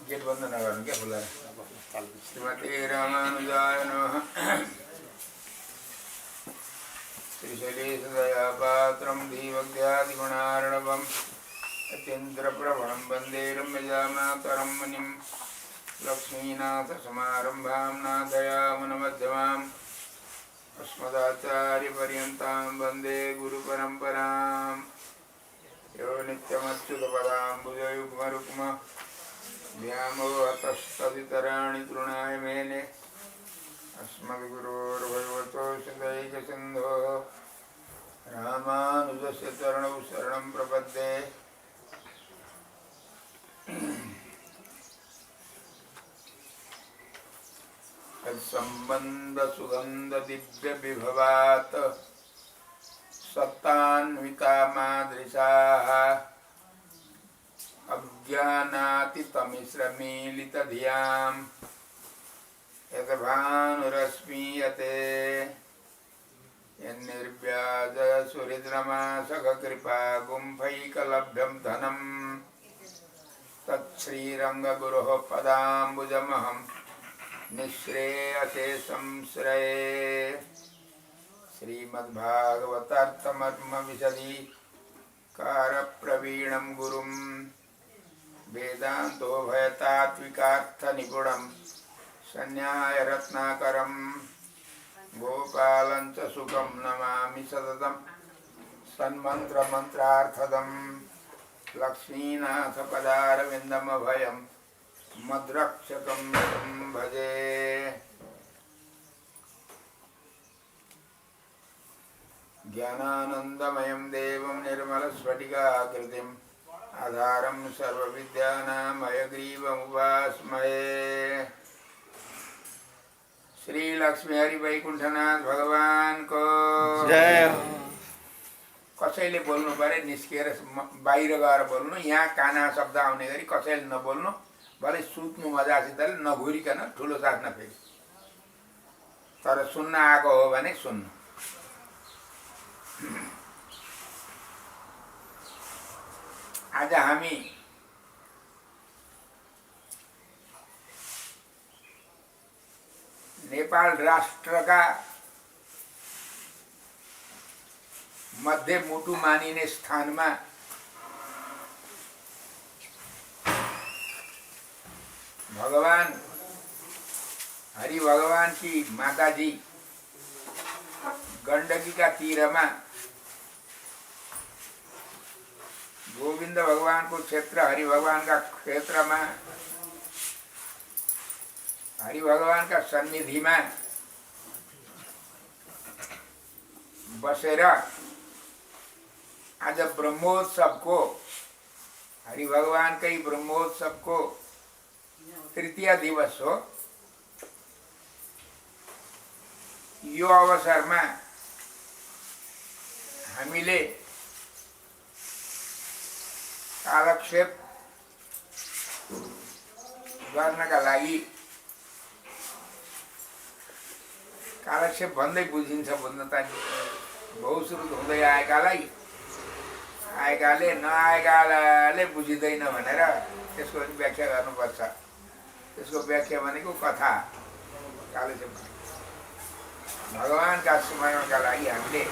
Get बंद नगर्नु क्या खुला श्रीमती रामानुजाय नमः। श्रीशैलेशदयापात्रं धीवग्ध्यादिगुणार्णवम् अत्यन्तप्रभणं वन्दे रम्यजामातरं मुनिं लक्ष्मीनाथसमारम्भां नाथयामुनमध्यमाम् अस्मदाचार्यपर्यन्तां वन्दे गुरुपरम्पराम्। यो नित्यमच्युतपदाम्बुजयुग्मरुक्म व्यामोहतस्तदितराणि तृणाय मेने अस्मद्गुरोर्भगवतोऽस्य दैकसिन्धोः रामानुजस्य चरणौ शरणं प्रपद्ये। तत्सम्बन्धसुगन्धदिव्यविभवात् सत्तान्विता मादृशाः अज्ञानातितमिश्रमीलितधियां यद्भानुरश्मीयते यन्निर्व्याजसुहृद्रमासखकृपा गुम्फैकलभ्यं धनं तच्छ्रीरङ्गगुरोः पदाम्बुजमहं निःश्रेयसे संश्रये। श्रीमद्भागवतार्थमर्मविशदि कारप्रवीणं गुरुं वेदान्तोभयतात्विकार्थनिपुणं सन्न्यायरत्नाकरं गोपालं च सुखं नमामि सततं सन्मन्त्रमन्त्रार्थदं लक्ष्मीनाथपदारविन्दमभयं मद्रक्षकं भजे। ज्ञानानन्दमयं देवं निर्मलस्फटिकाकृतिम् आधारं सर्वविद्यानां हयग्रीवमुपास्महे। श्री लक्ष्मी हरि वैकुण्ठनाथ भगवान को जय। कसैले बोल्नु पर्यो निस्किएर बाहिर गएर बोल्नु, यहाँ काना शब्द आउने गरी कसैले नबोल्नु, भले सुत्नु मजासितले नघुरिकन ठुलो सास नफेरि, तर सुन्न आएको हो भने सुन्नु। आज हामी नेपाल राष्ट्रका मध्य मुटु मानिने स्थानमा भगवान हरि भगवान की माताजी गण्डकी का तीरमा गोविंद भगवान को क्षेत्र हरि भगवान का क्षेत्र में हरि भगवान का सन्निधि में बसेर आज ब्रह्मोत्सव को हरि भगवान के ब्रह्मोत्सव को तृतीय दिवस हो। यो अवसर में हामीले कालक्षेप गर्नका लागि कालक्षेप भन्दै बुझिन्छ भन्न त बहुश्रुत हुँदै आएकाले नआएकाले बुझिँदैन भनेर त्यसको व्याख्या गर्नुपर्छ। त्यसको व्याख्या भनेको कथा। कालक्षेप भगवानका स्मरणका लागि हामीले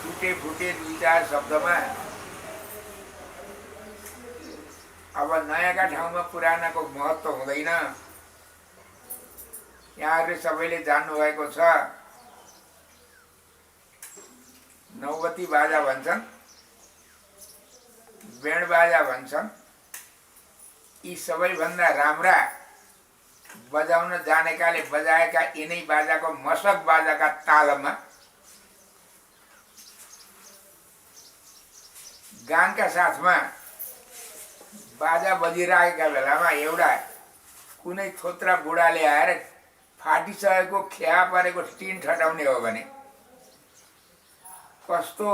टुटे फुटे दुई चार शब्दमा अब नयाँका ठाउँमा पुरानाको महत्त्व हुँदैन। यहाँहरूले सबैले जान्नुभएको छ, नौबती बाजा भन्छन्, बेण बाजा भन्छन्। यी सबैभन्दा राम्रा बजाउन जानेकाले बजाएका यिनै बाजाको मशक बाजाका तालमा गानका साथमा बाजा बजिरहेका बेलामा एउटा कुनै थोत्रा बुढाले आएर फाटिसकेको खिया परेको टिन ठटाउने हो भने कस्तो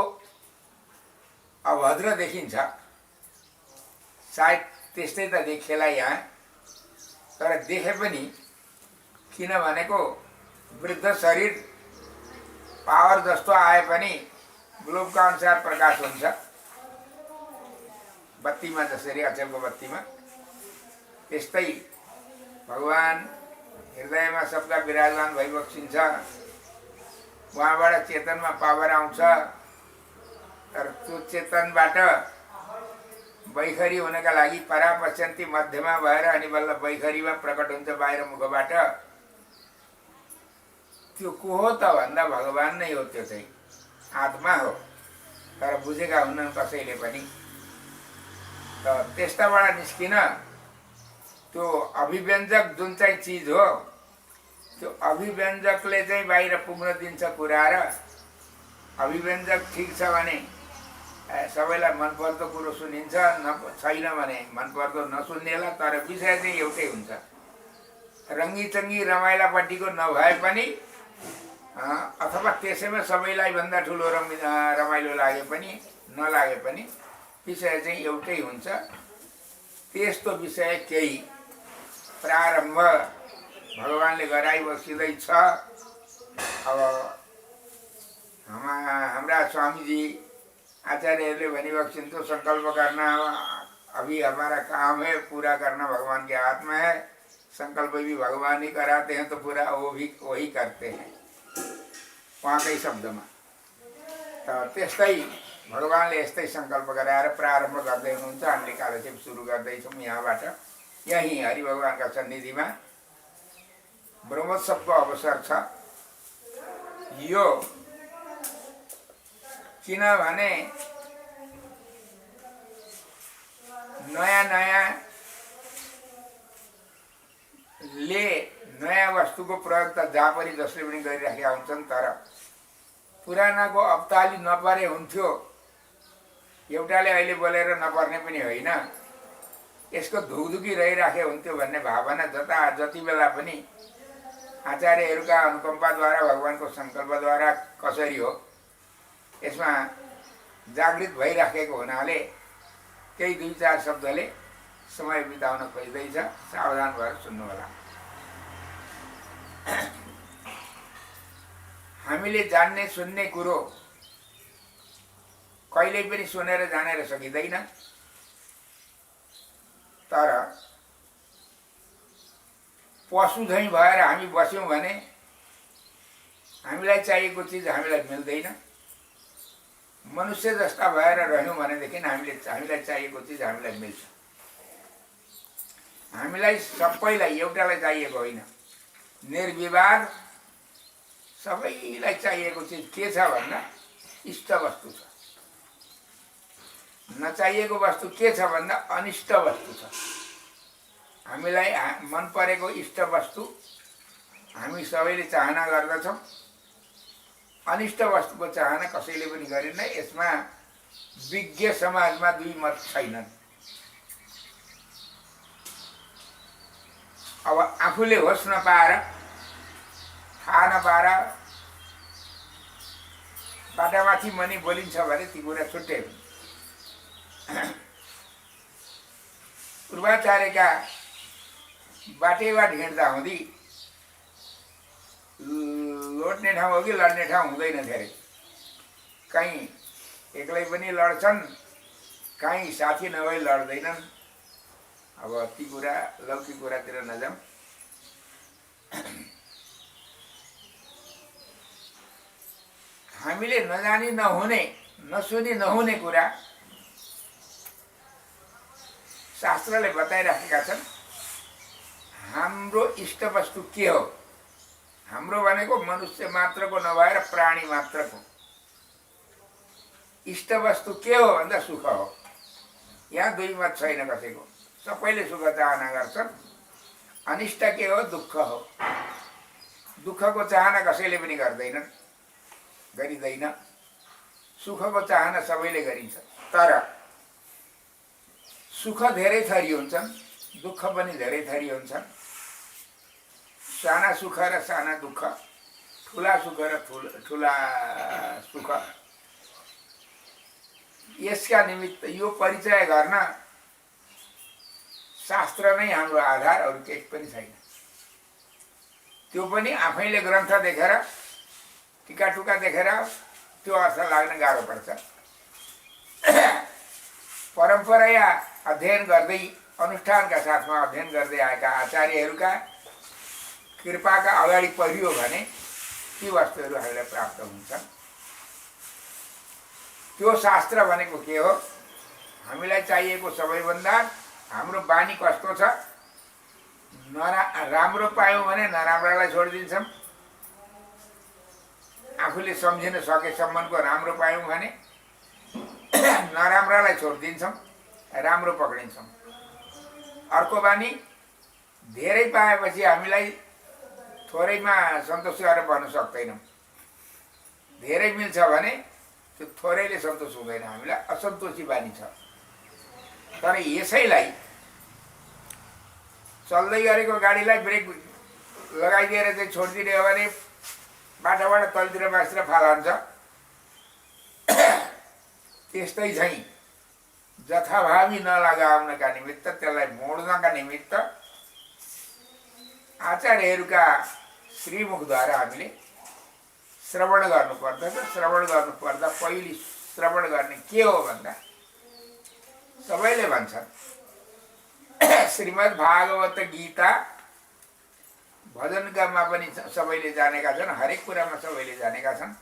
अभद्र देखिन्छ। सायद त्यस्तै त देखिएला यहाँ, तर देखे पनि किन भनेको वृद्ध शरीर पावर जस्तो आए पनि ग्लोबका अनुसार प्रकाश हुन्छ। बत्तीमा जसरी अचेलको बत्तीमा त्यस्तै भगवान हृदयमा सबका विराजमान भइबक्सिन्छ। उहाँबाट चेतनमा पावर आउँछ। तर त्यो चेतनबाट बैखरी हुनका लागि परापश्यन्ती मध्यमा भएर अनि बल्ल बैखरीमा प्रकट हुन्छ बाहिर मुखबाट। त्यो को हो त भन्दा भगवान नै हो। त्यो चाहिँ आत्मा हो। तर बुझेका हुन्नन् कसैले पनि। त त्यस्ताबाट निस्किन त्यो अभिव्यञ्जक जुन चाहिँ चिज हो त्यो अभिव्यञ्जकले चाहिँ बाहिर पुग्न दिन्छ कुरा। र अभिव्यञ्जक ठिक छ भने सबैलाई मनपर्दो कुरो सुनिन्छ, छैन भने मनपर्दो नसुन्नेला। तर विषय चाहिँ एउटै हुन्छ। रङ्गीचङ्गी रमाइलापट्टिको नभए पनि अथवा त्यसैमा सबैलाई भन्दा ठुलो रमाइलो लागे पनि नलागे पनि विषय चाहिँ एउटै हुन्छ। त्यस्तो विषय केही प्रारम्भ भगवानले गराइबस्दैछ। अब हाम्रा स्वामीजी आचार्यहरूले भनिबक्सिन् तो संकल्प करना अभी हमारा काम है, पूरा करना भगवान के हाथ में है। संकल्प भी भगवान ही कराते हैं तो पूरा वो भी वही करते हैं उहाँकै शब्दमा। त्यस्तै भगवानले यस्तै संकल्प गराएर प्रारम्भ गर्दै हुनुहुन्छ। हामीले कालक्षेप सुरु गर्दैछौँ यहाँबाट। यहीँ हरि भगवानका सन्निधिमा ब्रह्मोत्सवको अवसर छ यो। किनभने नयाँ वस्तुको प्रयोग त जहाँ पनि जसले पनि गरिराखेका हुन्छन्। तर पुरानाको अब्ताली नपरे हुन्थ्यो। एउटाले अहिले बोलेर नपर्ने पनि होइन। यसको धुकधुकी रहिराखे हुन्थ्यो भन्ने भावना जति बेला पनि आचार्यहरूका अनुकम्पाद्वारा भगवानको सङ्कल्पद्वारा कसरी हो यसमा जागृत भइराखेको हुनाले केही 2-4 शब्दले समय बिताउन खोज्दैछ। सावधान भएर सुन्नुहोला। हामीले जान्ने सुन्ने कुरो कहिल्यै पनि सुनेर जानेर सकिँदैन। तर पशु झैँ भएर हामी बस्यौँ भने हामीलाई चाहिएको चिज हामीलाई मिल्दैन। मनुष्य जस्ता भएर रह्यौँ भनेदेखि हामीलाई चाहिएको चिज हामीलाई मिल्छ। हामीलाई सबैलाई एउटालाई चाहिएको होइन। निर्विवाद सबैलाई चाहिएको चिज के छ भन्दा इष्ट वस्तु छ। नचाहिएको वस्तु के छ भन्दा अनिष्ट वस्तु छ। हामीलाई मन परेको इष्ट वस्तु हामी सबैले चाहना गर्दछौँ। अनिष्ट वस्तुको चाहना कसैले पनि गरिन्न। यसमा विज्ञ समाजमा दुई मत छैनन्। अब आफूले होस नपाएर थाहा नपाएर बाटामाथि मनी बोलिन्छ भने ती कुरा छुट्टै हुन्। पूर्वाचार्यका बाटैबाट हिँड्दा हुँदी लोट्ने ठाउँ हो कि लड्ने ठाउँ हुँदैन। धेरै कहीँ एक्लै पनि लड्छन्, कहीँ साथी नभई लड्दैनन्। अब ती कुरा लौकिक कुरातिर नजाउँ। हामीले नजानी नहुने नसुनी नहुने कुरा शास्त्रले बताइराखेका छन्। हाम्रो इष्ट वस्तु के हो? हाम्रो भनेको मनुष्य मात्रको नभएर प्राणी मात्रको इष्ट वस्तु के हो भन्दा सुख हो। यहाँ दुई मत छैन कसैको। सबैले सुख चाहना गर्छन्। अनिष्ट के हो? दुःख हो। दुःखको चाहना कसैले पनि गरिँदैन। सुखको चाहना सबैले गरिन्छ। तर सुख धेरै थरी हुन्छन्, दुःख पनि धेरै थरी हुन्छन्। साना सुख र साना दुःख, ठुला सुख र ठुला सुख। यसका निमित्त यो परिचय गर्न शास्त्र नै हाम्रो आधार, अरू केही पनि छैन। त्यो पनि आफैले ग्रन्थ देखेर टीका टुका देखेर त्यो अर्थ लाग्न गाह्रो पर्छ। परम्परा या अध्ययन गर्दै अनुष्ठानका साथमा अध्ययन गर्दै आएका आचार्यहरूका कृपाका अगाडि परियो भने ती वस्तुहरू हामीलाई प्राप्त हुन्छन्। त्यो शास्त्र भनेको के हो? हामीलाई चाहिएको सबैभन्दा हाम्रो बानी कस्तो छ? राम्रो पायौँ भने नराम्रोलाई छोडिदिन्छौँ, आफूले सम्झिन सकेसम्मको राम्रो पायौँ भने नराम्रोलाई छोडिदिन्छौँ, राम्रो पक्रिन्छौँ। अर्को बानी, धेरै पाएपछि हामीलाई थोरैमा सन्तोष गरेर बन्न सक्दैनौँ। धेरै मिल्छ भने त्यो थोरैले सन्तोष हुँदैन, हामीलाई असन्तोषी बानी छ। तर यसैलाई चल्दै गरेको गाडीलाई ब्रेक लगाइदिएर चाहिँ छोडिदिने हो भने बाटाबाट तलतिर बाँचेर फालान्छ। त्यस्तै चाहिँ जथाभावी नलगाउनका निमित्त, त्यसलाई मोड्नका निमित्त आचार्यहरूका श्रीमुखद्वारा हामीले श्रवण गर्नुपर्दछ। श्रवण गर्नुपर्दा पहिले श्रवण गर्ने के हो भन्दा सबैले भन्छन् श्रीमद् भागवत गीता भजनकामा पनि सबैले जानेका छन्, हरेक कुरामा सबैले जानेका छन्,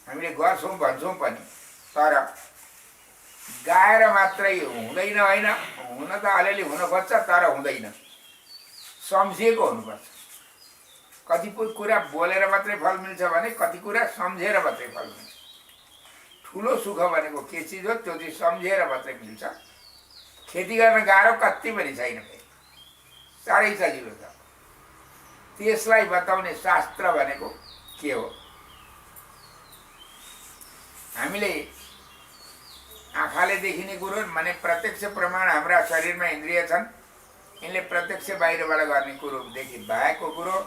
हामीले गर्छौँ भन्छौँ पनि। तर गाएर मात्रै हुँदैन, होइन, हुन त अलिअलि हुन खोज्छ तर हुँदैन, सम्झिएको हुनुपर्छ। कतिपय कुरा बोलेर मात्रै फल मिल्छ भने कति कुरा सम्झेर मात्रै फल मिल्छ। ठुलो सुख भनेको के चिज हो? त्यो चाहिँ सम्झेर मात्रै मिल्छ। खेती गर्न गाह्रो कति पनि छैन, साह्रै सजिलो छ। त्यसलाई बताउने शास्त्र भनेको के हो? हामीले आँखाले देखिने कुरो माने प्रत्यक्ष प्रमाण हाम्रा शरीरमा इन्द्रिय छन्, यिनले प्रत्यक्ष बाहिरबाट गर्ने कुरो देखि भएको कुरो,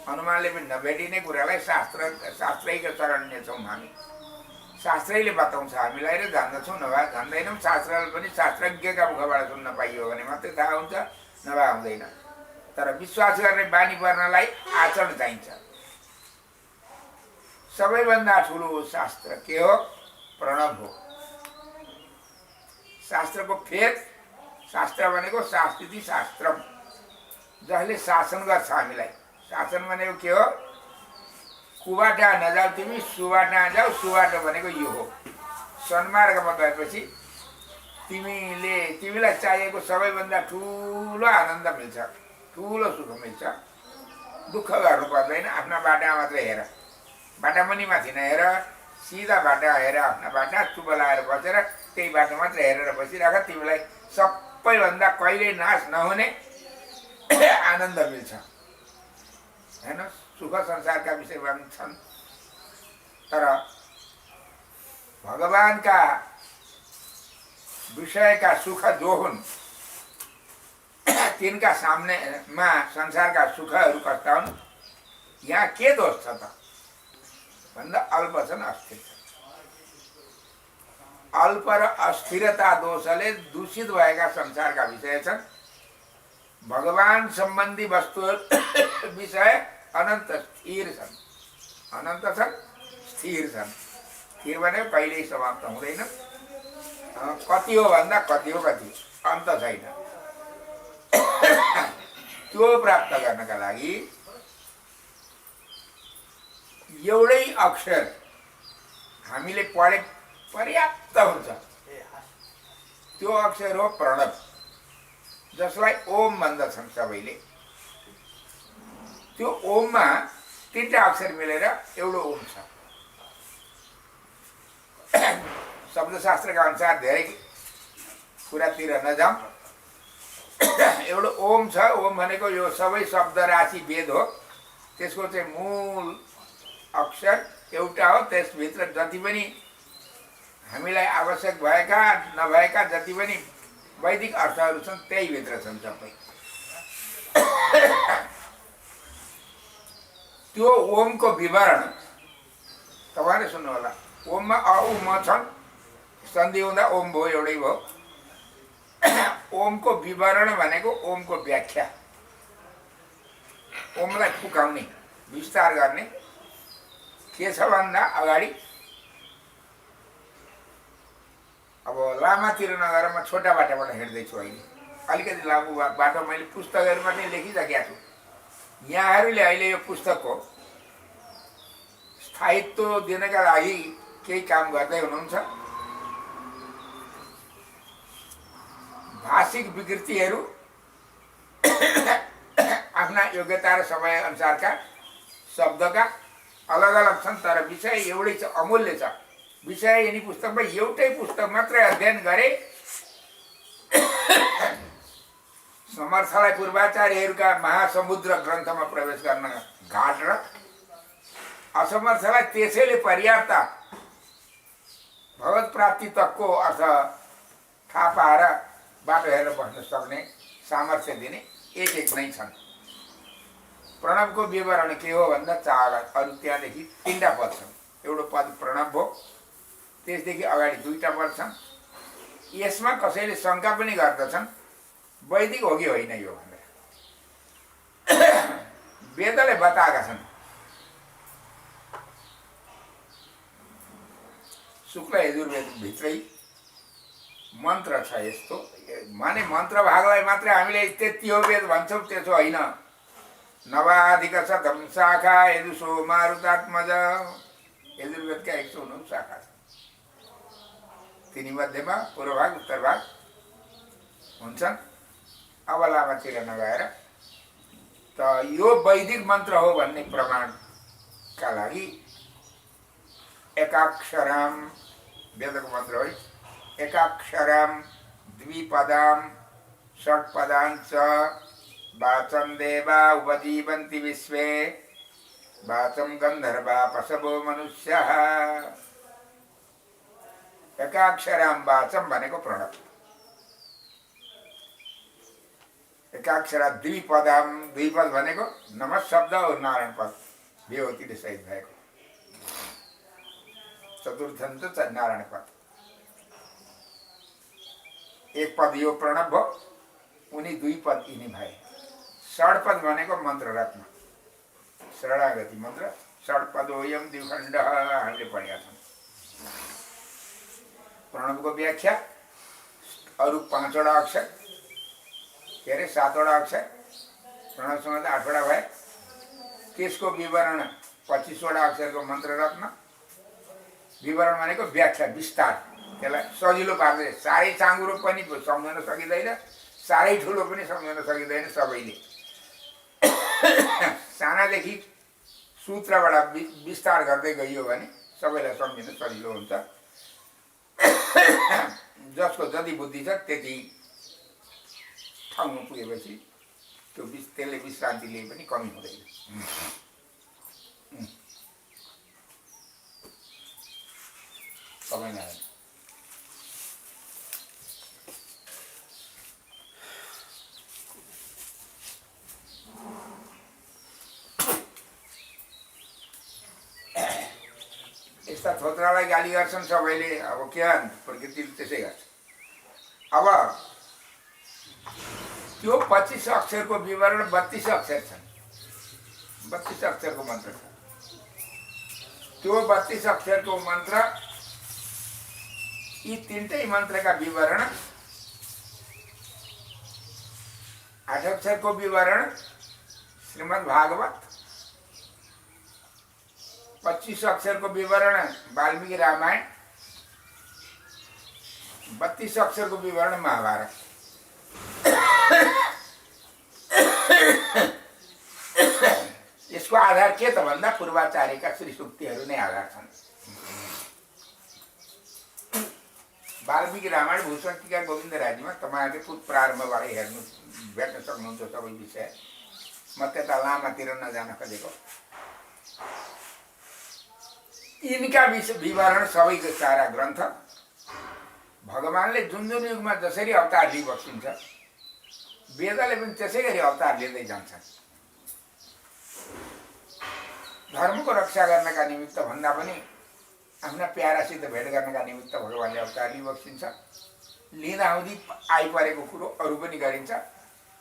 अनुमानले पनि नभेटिने कुरालाई शास्त्रैको शरण लिन्छौँ हामी। शास्त्रैले बताउँछ हामीलाई र जान्दछौँ, नभए जान्दैनौँ। शास्त्रले पनि शास्त्रज्ञका मुखबाट सुन्न पाइयो भने मात्रै थाहा हुन्छ, नभए हुँदैन। तर विश्वास गर्ने बानी पर्नलाई आचरण चाहिन्छ। सबैभन्दा ठुलो शास्त्र के हो? प्रणव हो। शास्त्रको फेद, शास्त्र भनेको शास्ति शास्त्र, जसले शासन गर्छ हामीलाई। शासन भनेको के हो? कुबाटा नजाऊ तिमी, सुबाटा जाऊ। सुबाटो भनेको यो हो, सन्मार्गमा गएपछि तिमीलाई चाहिएको सबैभन्दा ठुलो आनन्द मिल्छ, ठुलो सुख मिल्छ। दुःख गर्नु पर्दैन, आफ्ना बाटा मात्रै हेर, बाटा पनि माथि नहेर, सिधा बाटा हेर, आफ्ना बाटा चुप लगाएर बसेर त्यही बाटो मात्रै हेरेर बसिराख। तिमीलाई सबैभन्दा कहिल्यै नाश नहुने आनन्द मिल्छ। हेर्नुहोस्, सुख संसारका विषयमा पनि छन्, तर भगवानका विषयका सुख जो हुन् तिनका सामनेमा संसारका सुखहरू कस्ता हुन्? यहाँ के दोष छ त भन्दा अल्प छन्, अस्थिर छन्। अल्प र अस्थिरता दोषले दूषित भएका संसारका विषय छन्। भगवान सम्बन्धी वस्तुहरू विषय अनन्त स्थिर छन्, अनन्त छन्, स्थिर छन्। स्थिर भने कहिल्यै समाप्त हुँदैन। कति हो भन्दा कति हो, कति अन्त छैन। त्यो प्राप्त गर्नका लागि एउटै अक्षर हामीले पढे पर्याप्त हुन्छ। त्यो अक्षर हो प्रणव, जसलाई ओम भन्दछन् सबैले। त्यो ओममा तीनटा अक्षर मिलेर एउटा ओम छ। शब्दशास्त्रका अनुसार धेरै कुरातिर नजाउँ, एउटा ओम छ। ओम भनेको यो सबै शब्द राशि वेद हो, त्यसको चाहिँ मूल अक्षर एउटा हो। त्यसभित्र जति पनि हामीलाई आवश्यक भएका नभएका जति पनि वैदिक अर्थहरू छन् त्यही भित्र छन् सबै। त्यो ओमको विवरण तपाईँले सुन्नु होला। ओममा अ उ म छन्, सन्धि हुँदा ओम भयो, एउटै भयो। ओमको विवरण भनेको ओमको व्याख्या, ओमलाई फुकाउने, विस्तार गर्ने के छ भन्दा अगाडि अब लामातिर नगएर म छोटा बाटोबाट हिँड्दैछु अहिले। अलिकति लामो बाटो मैले पुस्तकहरूमा नै लेखिसकेका छु। यहाँहरूले अहिले यो पुस्तकको स्थायित्व दिनका लागि केही काम गर्दै हुनुहुन्छ। भाषिक विकृतिहरू आफ्ना योग्यता र समय अनुसारका शब्दका अलग अलग छन्, तर विषय एउटै छ, अमूल्य छ। विषय यिनी पुस्तकमा एउटै पुस्तक मात्रै अध्ययन गरे समर्थलाई पूर्वाचार्यहरूका महासमुद्र ग्रन्थमा प्रवेश गर्न घाट र असमर्थलाई त्यसैले पर्याप्त भगवत प्राप्ति तकको अर्थ थाहा पाएर बाटो हेरेर बस्न सक्ने सामर्थ्य दिने एक एक नै छन्। प्रणवको विवरण के हो भन्दा चार, अरू त्यहाँदेखि 3टा पद छन्। एउटा पद प्रणव हो, त्यसदेखि अगाडि 2टा पद छन्। यसमा कसैले शङ्का पनि गर्दछन् वैदिक हो कि होइन यो भनेर। वेदले बताएका छन्। शुक्ल यजुर्वेद भित्रै मन्त्र छ यस्तो, माने मन्त्र भागलाई मात्रै हामीले त्यति हो वेद भन्छौँ, त्यसो होइन। नवाधिक शतम शाखा यजुषो मारुतात्मज, यजुर्वेदका 109 शाखा छन्। तिनीमध्येमा पूर्व भाग उत्तर भाग हुन्छन्। अब लामातिर नगएर त यो वैदिक मन्त्र हो भन्ने प्रमाणका लागि एकाक्षराम वेदको मन्त्र हो। एकाक्षराम द्विपदाम षट्पदाञ्च वाचं देवा उपजीवन्ति विश्वे वाचं गन्धर्वा पशवो मनुष्यः। एकाक्षराम वाचं भनेको प्रणव, एकाक्षरा द्विपदाम, द्विपद भनेको नमः शब्द और नारायण पद विभूतिले सहित भएको, चतुर्थन्त नारायण पद। एक पद यो प्रणव भयो, उनी 2 पद यिनी भए। षड्पद भनेको मन्त्र रत्न, शरणागति मन्त्र। षड्पदोयम द्विखण्ड हामीले पढेका छौँ। प्रणवको व्याख्या अरू 5वटा अक्षर, के अरे 7वटा अक्षर, प्रणवसँग त 8वटा भए। त्यसको विवरण 25वटा अक्षरको मन्त्र रत्न। विवरण भनेको व्याख्या, विस्तार, त्यसलाई सजिलो पार्दै। साह्रै चाँगुरो पनि सम्झन सकिँदैन, साह्रै ठुलो पनि सम्झन सकिँदैन सबैले। सानादेखि सूत्रबाट विस्तार गर्दै गइयो भने सबैलाई सम्झिन सजिलो हुन्छ। जसको जति बुद्धि छ त्यति ठाउँमा पुगेपछि त्यसले विश्रान्ति लिए पनि कमी हुँदैन। तपाईँ यस्ता थोत्रालाई गाली गर्छन् सबैले। अब के प्रकृतिले त्यसै गर्छ। अब त्यो 25 अक्षरको विवरण 32 अक्षर छन्, 32 अक्षरको मन्त्र छ। त्यो 32 अक्षरको मन्त्र, यी 3टै मन्त्रका विवरण, 8 अक्षरको विवरण श्रीमद् भागवत, 25 अक्षरको विवरण वाल्मीकि रामायण, 32 अक्षरको विवरण महाभारत। यसको आधार के त भन्दा पूर्वाचार्यका श्री सूक्तिहरू नै आधार छन्। वाल्मीकि रामायण भूषणका गोविन्द राज्यमा तपाईँहरूले प्रारम्भबाट हेर्नु भेट्न सक्नुहुन्छ सबै विषय। म त्यता लामातिर नजान खोजेको। यिनका विवरण सबैको सारा ग्रन्थ भगवानले जुन जुन युगमा जसरी अवतार लिइबक्सिन्छ, वेदले पनि त्यसै गरी अवतार लिँदै जान्छन्। धर्मको रक्षा गर्नका निमित्त भन्दा पनि आफ्ना प्यारासित भेट गर्नका निमित्त भगवानले अवतार लिइबक्सिन्छ। लिँदा आउँदी आइपरेको कुरो अरू पनि गरिन्छ।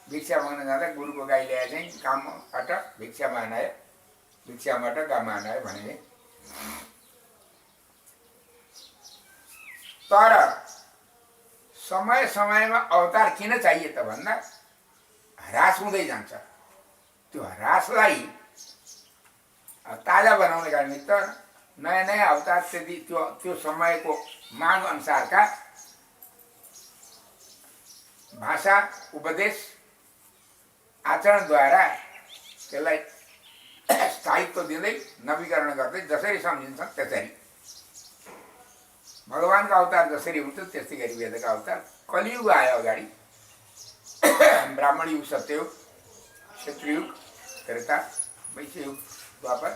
भिक्षा माग्न जाँदा गुरुको गाई ल्याए चाहिँ कामबाट भिक्षा मानायो, भिक्षाबाट काम मानायो भने। तर समय समयमा अवतार किन चाहिए त भन्दा ह्रास हुँदै जान्छ। त्यो ह्रासलाई ताजा बनाउनका निमित्त नयाँ नयाँ अवतार त्यति त्यो समयको माग अनुसारका भाषा उपदेश आचरणद्वारा त्यसलाई स्थायित्व दिँदै नवीकरण गर्दै जसरी सम्झिन्छन् त्यसरी भगवानको अवतार जसरी हुन्छ त्यस्तै गरी वेदका अवतार। कलियुग आयो अगाडि, ब्राह्मण युग, सत्ययुग, क्षत्रियुग, त्रेता, वैश्ययुग, द्वापर,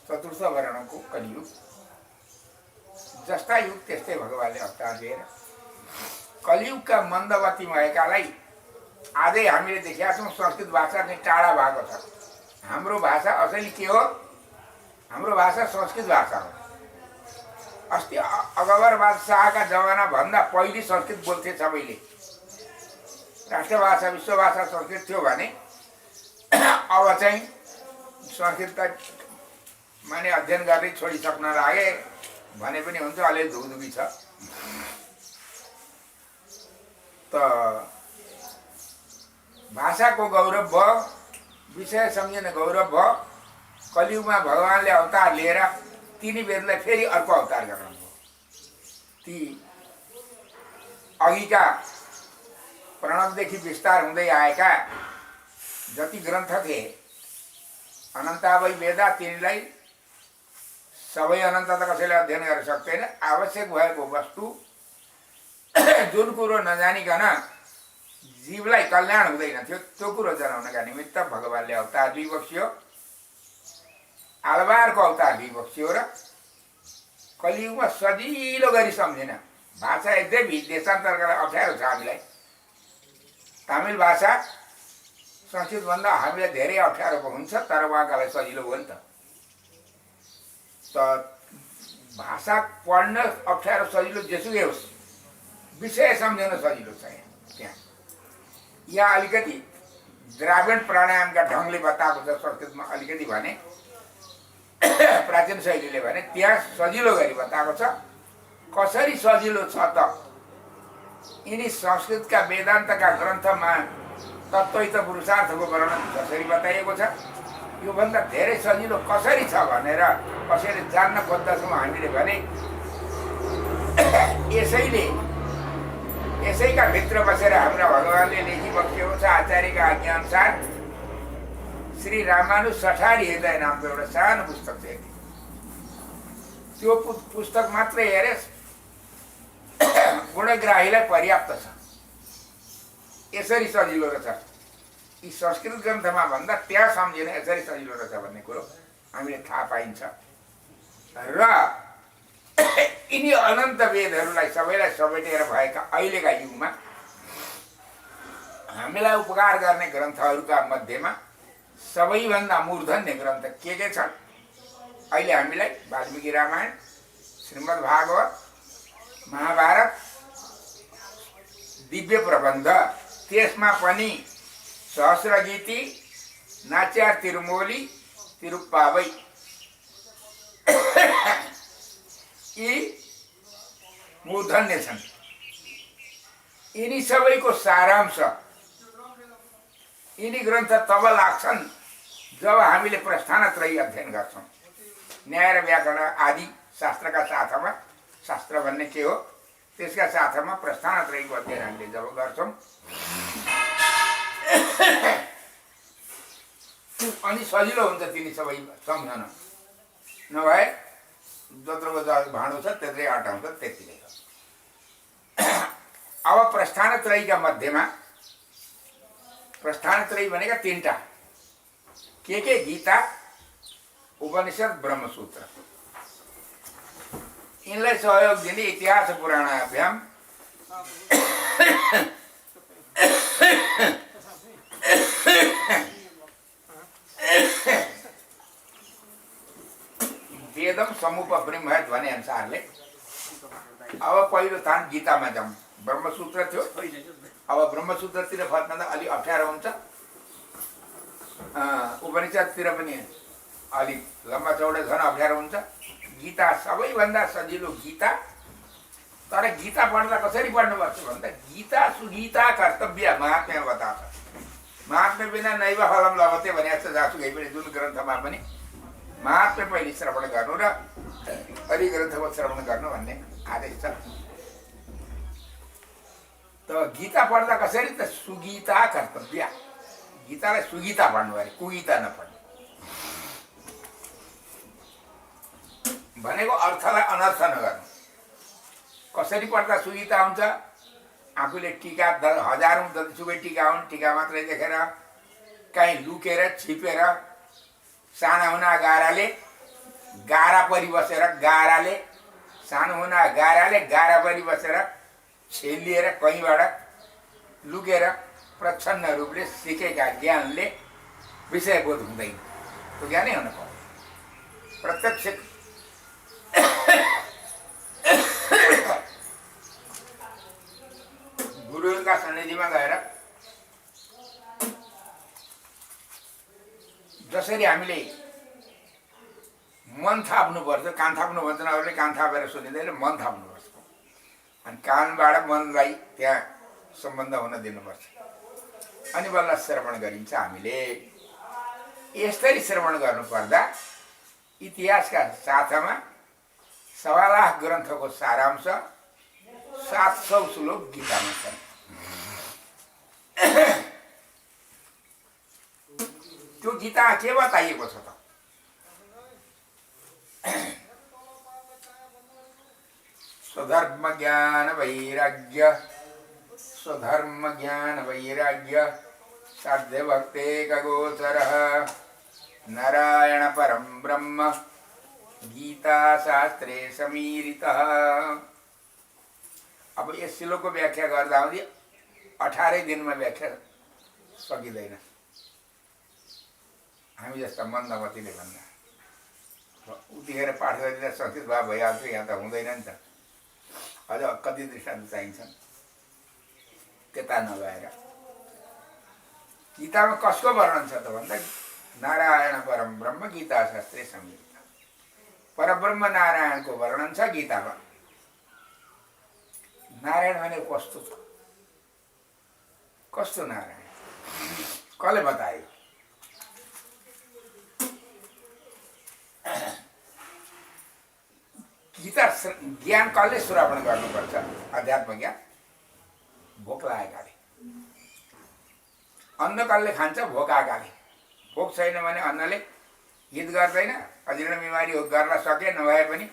चतुर्थ वर्णको कलियुग। जस्ता युग त्यस्तै भगवानले अवतार लिएर कलियुगका मन्दवती भएकालाई आजै हामीले देखेका छौँ संस्कृत भाषा चाहिँ टाढा भएको छ। हाम्रो भाषा असली के हो? हाम्रो भाषा संस्कृत भाषा हो। अस्ति अकबर बादशाहका जमाना भन्दा पहिले संस्कृत बोल्थे सबैले। राष्ट्रभाषा विश्वभाषा संस्कृत थियो भने अब चाहिँ संस्कृत त माने अध्ययन गर्दै छोडिसक्न लागे भने पनि हुन्छ, अलिअलि धुकधुकी छ। त भाषाको गौरव भयो, विषय सम्झिने गौरव भयो। कलियुगमा भगवानले अवतार लिएर तिनी वेदलाई फेरि अर्को अवतार गर्नुभयो। ती अघिका प्रणवदेखि विस्तार हुँदै आएका जति ग्रन्थ थिए अनन्तावै वेदा, तिनीलाई सबै अनन्त त कसैले अध्ययन गर्न सक्दैन। आवश्यक भएको वस्तु जुन कुरो नजानिकन जीवलाई कल्याण हुँदैन थियो त्यो कुरो जनाउनका निमित्त भगवानले अवतार लिइबक्स्यो, आलवारको अवतार लिइबक्स्यो र कलियुगमा सजिलो गरी सम्झिन। भाषा यद्यपि देशान्तर गरेर अप्ठ्यारो छ हामीलाई, तमिल भाषा संस्कृतभन्दा हामीलाई धेरै अप्ठ्यारो हुन्छ, तर उहाँकालाई सजिलो हो नि त। भाषा पढ्न अप्ठ्यारो सजिलो जेसुकै होस्, विषय सम्झिन सजिलो छ। यहाँ अलिकति द्राविड प्राणायामका ढङ्गले बताएको छ संस्कृतमा, अलिकति भने प्राचीन शैलीले भने त्यहाँ सजिलो गरी बताएको छ। कसरी सजिलो छ त? यिनी संस्कृतका वेदान्तका ग्रन्थमा तत्त्वयुक्त पुरुषार्थको वर्णन जसरी बताइएको छ, योभन्दा धेरै सजिलो कसरी छ भनेर कसैले जान्न खोज्दछौँ हामीले भने यसैका भित्र बसेर हाम्रा भगवानले लेखिबक्सेको छ। आचार्यका आज्ञा अनुसार श्री रामानुज सठारी हृदय नामको एउटा सानो पुस्तक थियो। त्यो पुस्तक मात्रै हेरे गुणग्राहीलाई पर्याप्त छ। यसरी सजिलो रहेछ। यी संस्कृत ग्रन्थमा भन्दा त्यहाँ सम्झिन यसरी सजिलो रहेछ भन्ने कुरो हामीले थाहा पाइन्छ। र यिनी अनन्त वेदहरूलाई सबैलाई समेटेर भएका अहिलेका युगमा हामीलाई उपकार गर्ने ग्रन्थहरूका मध्येमा सबैभन्दा मूर्धन्य ग्रन्थ के छन्? अहिले हामीलाई वाल्मीकि रामायण, श्रीमद् भागवत, महाभारत, दिव्य प्रबन्ध, त्यसमा पनि सहस्रगीति, नाच्यार तिरुमोली, तिरुप्पावै, यी मूर्धन्य छन्। यिनी सबैको सारांश यिनी ग्रन्थ तब लाग्छन् जब हामीले प्रस्थानत्रयी अध्ययन गर्छौँ। न्याय र व्याकरण आदि शास्त्रका साथमा, शास्त्र भन्ने के हो त्यसका साथमा प्रस्थानत्रयीको अध्ययन हामीले जब गर्छौँ अनि सजिलो हुन्छ तिनी सबै सम्झन। नभए जत्रोको भाँडो छ त्यत्रै आँटा हुन्छ, त्यतिकै हो। अब प्रस्थानत्रयीका मध्येमा प्रस्थानत्रयी भनेका तीनटा के? गीता, उपनिषद, ब्रह्मसूत्र। यिनलाई सहयोग दिने इतिहास पुराणाभ्याम वेदम समुपब्रह्मयत् भने अनुसारले अब पहिलो स्थान गीतामा जाउँ। ब्रह्मसूत्र थियो, अब ब्रह्मसूत्रतिर फर्कँदा अलि अप्ठ्यारो हुन्छ। उपनिषदतिर पनि अलिक लम्बा चौडा झन् अप्ठ्यारो हुन्छ। गीता सबैभन्दा सजिलो गीता तर गीता पढ्दा कसरी पढ्नुपर्छ भन्दा गीता सुगीता कर्तव्य महात्म्य बताउँछ। महात्म्य बिना नैव फलम लभते भने जस्तो जासुकै पनि जुन ग्रन्थमा पनि महात्म्य पहिले श्रवण गर्नु र हरि ग्रन्थको श्रवण गर्नु भन्ने आदेश छ। त गीता पढ्दा कसरी त सुगीता कर्तव्य, गीतालाई सुगीता पढ्नु अरे, कुगीता नपढ्नु भनेको अर्थलाई अनर्थ नगर्नु। कसरी पढ्दा सुगीता हुन्छ? आफूले टीका हजारौं जतिसुकै टीका हुन्, टीका मात्रै देखेर कहीँ लुकेर छिपेर साना हुना गाराले गारा परिबसेर गाराले सानो हुना गाराले गारा परिबसेर छेलिएर कहीँबाट लुकेर प्रच्छन्न रूपले सिकेका ज्ञानले विषयबोध हुँदैन। त्यो ज्ञानै हुन पर्यो। प्रत्यक्ष गुरुका सन्निधिमा गएर जसरी हामीले मन थाप्नु पर्छ, कान थाप्नु भन्छन् अरूले, कान थापेर सुनिँदैन, मन थाप्नुपर्छ अनि कानबाट मनलाई त्यहाँ सम्बन्ध हुन दिनुपर्छ अनि बल्ल श्रवण गरिन्छ। हामीले यसरी श्रवण गर्नुपर्दा इतिहासका साथमा 1.25 लाख ग्रन्थको सारांश 700 श्लोक गीतामा छन्। त्यो गीता के बताइएको छ त? स्वधर्म ज्ञान वैराग्य, स्वधर्म ज्ञान वैराग्य साध्य भक्तेक गोचरः नारायण परम ब्रह्म गीता शास्त्रे समीरितः। अब यस श्लोकको व्याख्या गर्दा हुँदै 18 दिनमा व्याख्या सकिँदैन। हामी जस्ता मन्दमतीले भन्दा उतिखेर पाठ गरिदिँदा संस्कृत भाव भइहाल्छ, यहाँ त हुँदैन नि त। अझ कति दृष्टान्त चाहिन्छन् त्यता नभएर गीतामा कसको वर्णन छ त भन्दा नारायण परम ब्रह्म गीता शास्त्रे समीरित। परब्रह्म नारायणको वर्णन छ गीतामा। नारायण भने कस्तो छ? कस्तो नारायण? कसले बतायो? गीता ज्ञान कसले श्रवण गर्नुपर्छ? अध्यात्म ज्ञान भोक लागेकाले। अन्न कसले खान्छ? भोकाकाले। भोक छैन भने अन्नले हित गर्दैन। अजीर्ण बिमारी गर्न सके नभए पनि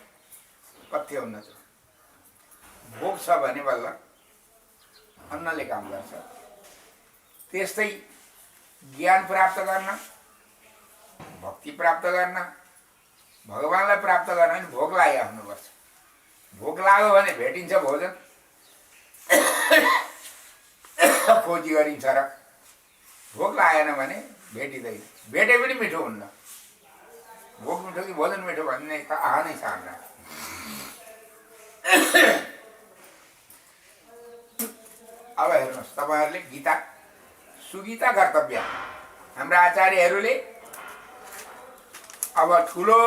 पथ्य हुन्न। भोक छ भने बल्ल अन्नले काम गर्छ। त्यस्तै ज्ञान प्राप्त गर्न, भक्ति प्राप्त गर्न, भगवानलाई प्राप्त गर्न भने भोक लागेको हुनुपर्छ। भोक लाग्यो भने भेटिन्छ भोजन, खोजी गरिन्छ र भोक लागेन भने भेटिँदैन। भेटे पनि मिठो हुन्न। भोक मिठो कि भोजन मिठो भन्ने त आहा नै सार्न। अब हेर्नुहोस्, तपाईँहरूले गीता सुगीता कर्तव्य। हाम्रा आचार्यहरूले अब ठुलो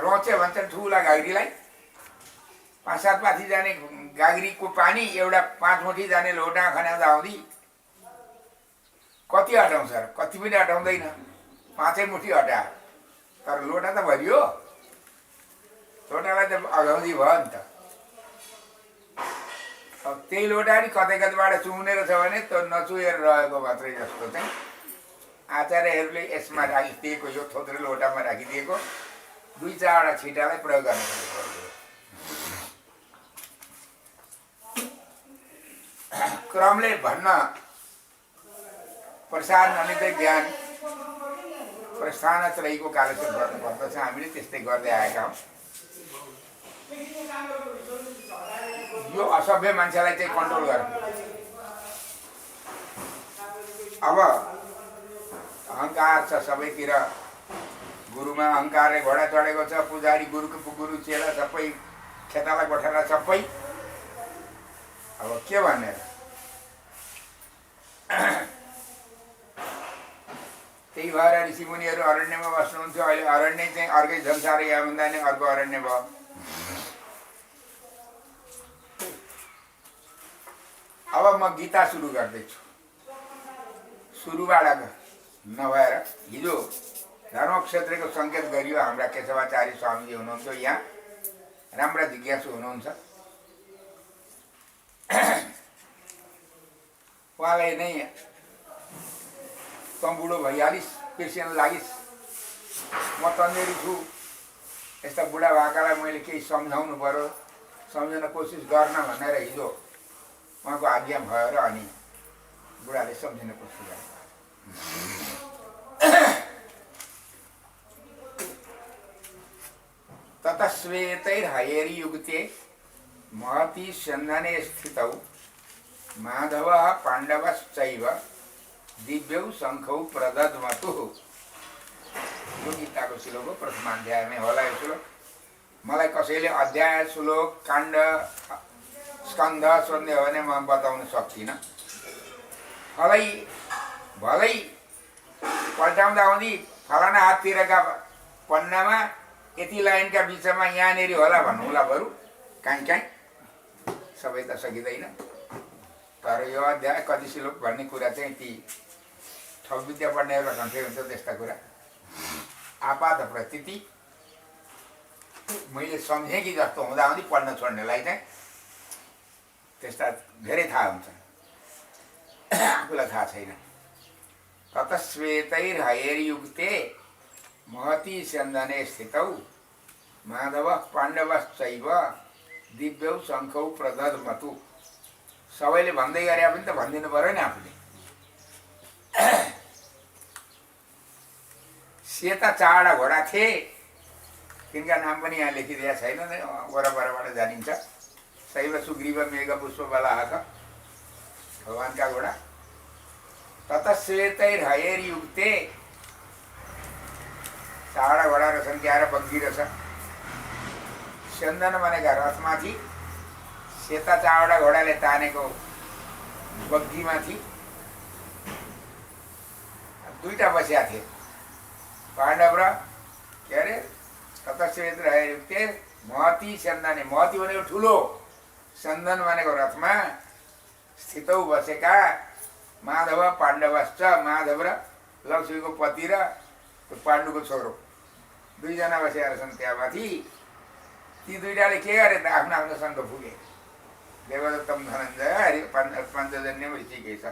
रोचे भन्छन् ठुला गाग्रीलाई, 5-7 पाथी जाने गाग्रीको पानी एउटा 5 मुठी जाने लोटा खनाउँदा आउँदी कति अटाउँछ र? कति पनि अटाउँदैन, 5 मुठी अटा। तर लोटा त भरियो। लोटालाई त अगाउँदी भयो नि त। अब त्यही लोटा नि कतै कतैबाट चुहुनेर छ भने त्यो नचुहेर रहेको मात्रै जस्तो चाहिँ आचार्यहरूले यसमा राखिदिएको, यो थोत्रो लोटामा राखिदिएको 2-4वटा छिटालाई प्रयोग गर्न पर्यो। क्रमले भन्न प्रसाद नलिँदै बिहान प्रस्थान त्रयीको कालेश्वर गर्नुपर्दछ। हामीले त्यस्तै गर्दै आएका हौँ। यो असभ्य मान्छेलाई चाहिँ कन्ट्रोल गर्नु। अब अहङ्कार छ सबैतिर। गुरुमा अहङ्कारले घोडा चढेको छ। पुजारी गुरु चेला सबै खेताला गोठाला सबै। अब के भनेर त्यही भएर ऋषिमुनिहरू अरण्यमा बस्नुहुन्थ्यो। अहिले अरण्य चाहिँ अर्कै संसार, यहाँ भन्दा नि अर्को अरण्य भयो। अब म गीता सुरु गर्दैछु। सुरुबाट नभएर हिजो धर्मक्षेत्रको सङ्केत गरियो। हाम्रा केशवाचार्य स्वामीजी हुनुहुन्छ यहाँ, राम्रा जिज्ञासु हुनुहुन्छ। उहाँलाई नै तँ बुढो भइहालिस्, पेसेन्ट लागिस्, म तन्देरी छु, यस्ता बुढा भाकालाई मैले केही सम्झाउनु पर्यो, सम्झाउन कोसिस गर्न भनेर हिजो उहाँको आज्ञा भयो र अनि बुढाले सम्झिन कोसिस गरे। तत श्वेतैर्हयैर्युक्ते महती स्यन्दने स्थितौ माधवः पाण्डवश्चैव दिव्यौ शङ्खौ प्रदध्मतुः। यो गीताको श्लोक हो, प्रथमाध्यायमै होला यो श्लोक। मलाई कसैले अध्याय, श्लोक, काण्ड, स्कन्ध सोध्ने हो भने म बताउन सक्दिनँ। भलै पल्टाउँदा आउँदी फलाना हाततिरका पन्नामा यति लाइनका बिचमा यहाँनिर होला भन्नुहोला बरु, काहीँ काहीँ, सबै त सकिँदैन। तर यो अध्याय कति श्लोक भन्ने कुरा चाहिँ ती ठग विद्या पढ्नेहरूलाई कन्फे हुन्छ त्यस्ता कुरा। आपात प्रतीति मैले सम्झेँ कि जस्तो हुँदा हुँदी पढ्न छोड्नेलाई चाहिँ त्यस्ता धेरै थाहा हुन्छ, आफूलाई थाहा छैन। तत श्वेतैर्हयैर्युक्ते महती स्यन्दने स्थितौ माधवः पाण्डवश्चैव दिव्यौ शङ्खौ प्रदध्मतु। सबैले भन्दै गरे पनि त भनिदिनु पर्यो नि आफूले। सेता चाडा घोडा थिए, तिनका नाम पनि यहाँ लेखिदिएको छैन, वरपरबाट जानिन्छ। शैव सुग्रीव मेघ पुष्प बलाहक, भगवानका घोडा। तत श्वेतैर्हयैर्युक्ते, चाडा घोडा रहेछन्, क्याएर बग्गी रहेछ। स्यन्दन भनेका रथमाथि, सेता चावडा घोडाले तानेको बग्गीमाथि दुईटा बसिया थिए, पाण्डव र के अरे तत श्वेतैर्हयैर्युक्ते महती स्यन्दने। महती भनेको ठुलो, स्यन्दन भनेको रथमा स्थितौ बसेका माधव पाण्डवश्च, माधव र लक्ष्मीको पति र पाण्डुको छोरो दुईजना बसेका रहेछन् त्यहाँ माथि। ती दुईटाले के गरे त आफ्नो आफ्नो सङ्घ पुगे। देवदत्तम धनञ्जय हरि पञ्चजन्यम ऋषिकेश।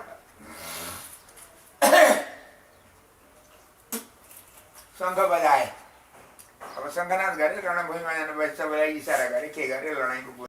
शङ्ख बजाए। अब शङ्खनाद गरे, रणभूमिमा जानु बस्छ, इसारा गरे, के गरे, लडाइँको